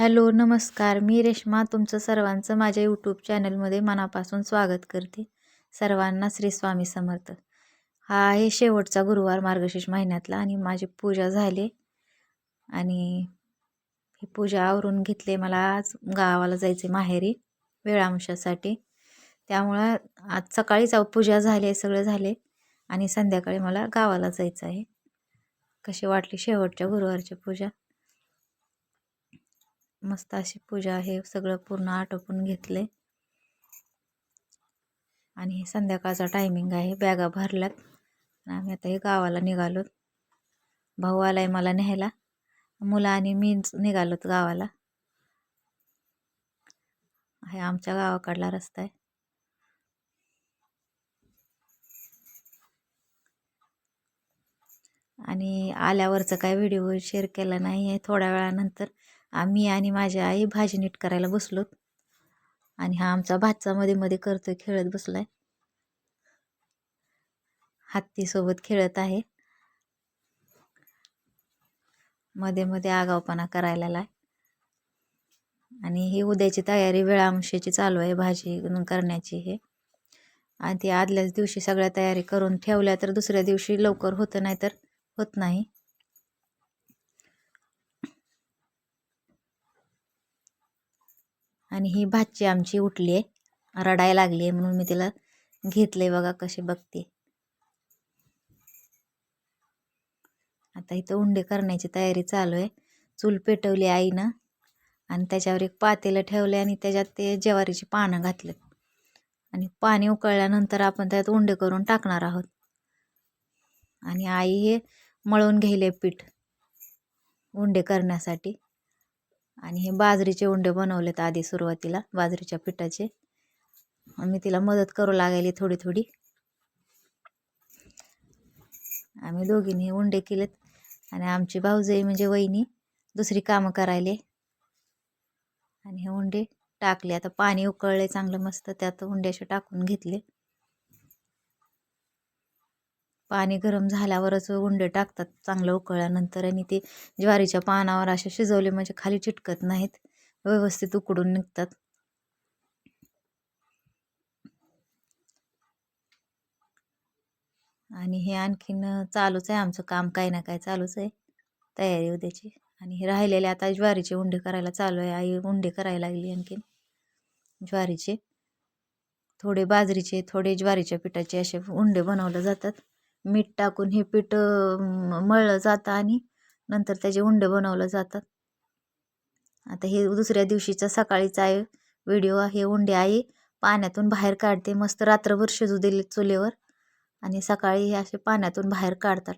Hello नमस्कार, मी रेश्मा तुमचं सर्वांचं माझ्या यूट्यूब चॅनलमध्ये मनापासून स्वागत करते. सर्वांना श्री स्वामी समर्थ. हा आहे शेवटचा गुरुवार मार्गशीर्ष महिन्यातला आणि माझी पूजा झाली आणि ही पूजा आवरून घेतली. मला आज गावाला जायचे माहेरी वेळांशासाठी, त्यामुळं आज सकाळीच पूजा झाली, सगळं झाले आणि संध्याकाळी मला गावाला जायचं आहे. कशी वाटली शेवटच्या गुरुवारची पूजा? मस्त अशी पूजा आहे, सगळं पूर्ण आटोपून घेतले आणि हे संध्याकाळचा टायमिंग आहे. बॅगा भरल्यात आणि आम्ही आता हे गावाला निघालो. भाऊ आलाय मला न्यायला, मुलं आणि मी निघालोत गावाला. हे आमच्या गावाकडला रस्ता आहे. आणि आल्यावरचं काय व्हिडिओ शेअर केला नाही आहे. थोड्या वेळानंतर आम्ही आणि माझी आई भाजी नीट करायला बसलोत आणि हा आमचा भाचा मध्ये मध्ये करतोय, खेळत बसलाय, हत्तीसोबत खेळत आहे, मध्ये मध्ये आगावपणा करायला लाय. आणि ही उद्याची तयारी वेळांशाची चालू आहे, भाजी करण्याची हे. आणि ती आदल्याच दिवशी सगळ्या तयारी करून ठेवल्या तर दुसऱ्या दिवशी लवकर होतं, नाही तर होत नाही. आणि ही भाची आमची उठली आहे, रडायला लागली आहे, म्हणून मी तिला घेतलंय. बघा कशी बघते. आता इथं उंडे करण्याची तयारी चालू आहे. चूल पेटवली आईनं आणि त्याच्यावर एक पातेलं ठेवले आणि त्याच्यात ते ज्वारीची पानं घातलेत आणि पाणी उकळल्यानंतर आपण त्यात उंडे करून टाकणार आहोत. आणि आई हे मळून घ्यायले पीठ उंडे करण्यासाठी. आणि हे बाजरीचे उंडे बनवलेत आधी सुरुवातीला, बाजरीच्या पिठाचे. मी तिला मदत करू लागली थोडी थोडी. आम्ही दोघींनी उंडे केलेत आणि आमची भाऊजाई म्हणजे वहिनी दुसरी कामं करायले. आणि हे उंडे टाकले. आता पाणी उकळले चांगलं मस्त, त्यात उंडे असे टाकून घेतले. पाणी गरम झाल्यावरच उंडे टाकतात चांगलं उकळल्यानंतर. आणि ते ज्वारीच्या पानावर असे शिजवले म्हणजे खाली चिटकत नाहीत, व्यवस्थित उकडून निघतात. आणि हे आणखीन चालूच आहे आमचं काम, काही ना काही चालूच आहे, तयारी उद्याची. आणि हे राहिलेले आता ज्वारीचे उंडे करायला चालू आहे. आई उंडे करायला लागली आणखीन ज्वारीचे. थोडे बाजरीचे थोडे ज्वारीच्या पिठाचे असे उंडे बनवले जातात. मीठ टाकून हे पीठ मळलं जातं आणि नंतर त्याचे उंडे बनवले जातात. आता हे दुसऱ्या दिवशीचा सकाळीचा आहे व्हिडिओ. हे उंडे आई पाण्यातून बाहेर काढते, मस्त रात्रभर शिजू दिले चुलीवर आणि सकाळी हे असे पाण्यातून बाहेर काढतात.